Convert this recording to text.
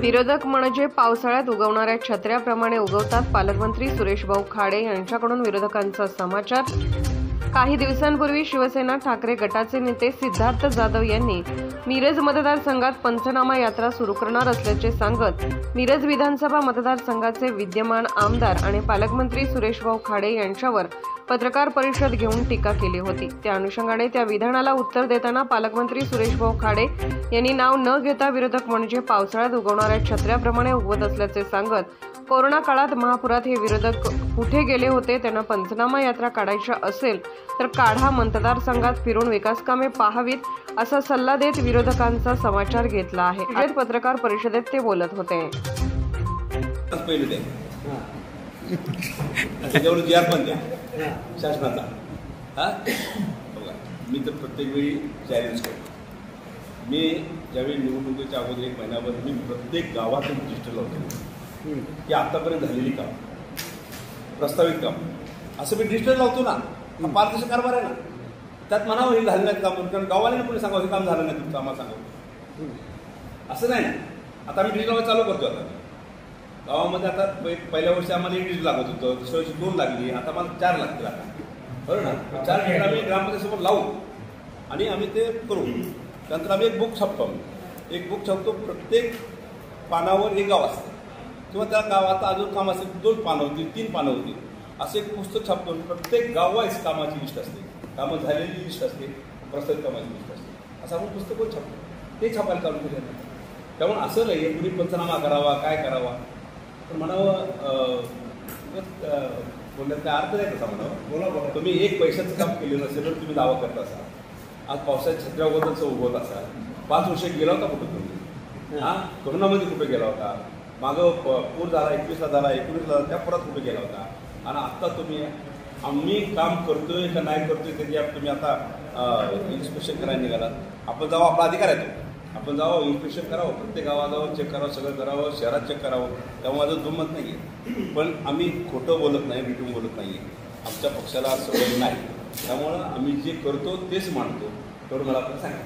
विरोधक म्हणजे पावसाळ्यात उगवणाऱ्या छत्र्याप्रमाणे उगवतात. पालकमंत्री सुरेशभाऊ खाडे यांच्याकडून विरोधकांचा समाचार. काही दिवसांपूर्वी शिवसेना ठाकरे गटाचे नेते सिद्धार्थ जाधव यांनी मिरज मतदारसंघात पंचनामा यात्रा सुरू करणार असल्याचे सांगत मिरज विधानसभा मतदारसंघाचे विद्यमान आमदार आणि पालकमंत्री सुरेशभाऊ खाडे यांच्यावर पत्रकार परिषद घेऊन टीका केली होती. त्या अनुषंगाने त्या विधानाला उत्तर देताना पालकमंत्री सुरेशभाऊ खाडे यांनी नाव न घेता विरोधक म्हणजे पावसाळ्यात उगवणाऱ्या छत्र्याप्रमाणे उगवत असल्याचे सांगत कोरोना काळात महापुरात हे विरोधक कुठे गेले होते, त्यांना पंचनामा यात्रा काढायची असेल तर काढा, मतदारसंघात फिरून विकास कामे पाहावीत असा सल्ला देत विरोधकांचा समाचार घेतला आहे. आज पत्रकार परिषदेत ते बोलत होते. मी तर प्रत्येक वेळी चॅलेंज करतो. मी ज्यावेळी निवडणुकीच्या अगोदर एक महिन्याभर मी प्रत्येक गावात रजिस्टर लावतो की आतापर्यंत झालेली काम, प्रस्तावित काम असं मी रजिस्टर लावतो ना. हा पारदर्शक कारभार आहे ना. त्यात म्हणावं हे झालं नाही काम, कारण गावाला कोणी सांगावं हे काम झालं नाही तुमचं आम्हाला सांगावं असं नाही ना. आता आम्ही डिजिटल चालू करतो. आता गावामध्ये आता पहिल्या वर्षी आम्हाला एक डिजिटल लागत होतं, दुसऱ्या वर्षी 2 लागली, आता मला 4 लागतील. आता बरोबर ना. 4 डिजिटल आम्ही ग्रामपंचायतीसमोर लावू आणि आम्ही ते करू. त्यानंतर आम्ही एक बुक छापतो. एक बुक छापतो, प्रत्येक पानावर एक गाव असतं किंवा त्या गावात अजून काम असेल 2 पानं होतील, 3 पानं होतील, असं एक पुस्तक छापतो. प्रत्येक गावाच कामाची लिस्ट असते, कामं झालेली लिस्ट असते, प्रस्तावित कामाची लिस्ट असते. असं आपण पुस्तकं छापतो. ते छापायला चालू केलं नाही. त्यामुळे असं नाही कुणी पंचनामा करावा, काय करावा, पण म्हणावं बोलण्याचा अर्थ नाही तसा म्हणावं. बोला तुम्ही 1 पैशाचं काम केलं नसेल तर तुम्ही दावा करत असाल. आज पावसाच्या छत्र्या उगवत असाल. 5 वर्ष गेला होता कुठं तुम्ही? कोरोनामध्ये कुठे गेला होता? मागं पूर झाला, 21ला झाला, 19ला झाला, त्या पुरात कुठे गेला होता? आणि आत्ता तुम्ही आम्ही काम करतोय का नाही करतोय त्याची तुम्ही आता इन्स्पेक्शन करायला निघाला. आपण जावं, आपला अधिकार आहे तो. आपण जावं, इन्स्पेक्शन करावं, प्रत्येक गावात जावं, चेक करावं, सगळं करावं, शहरात चेक करावं. त्यामुळे माझं दुमत नाही आहे. पण आम्ही खोटं बोलत नाही, रिटून बोलत नाही आहे. आमच्या पक्षाला सवय नाही. त्यामुळं आम्ही जे करतो तेच मानतो. तेवढं मला आपण सांगा.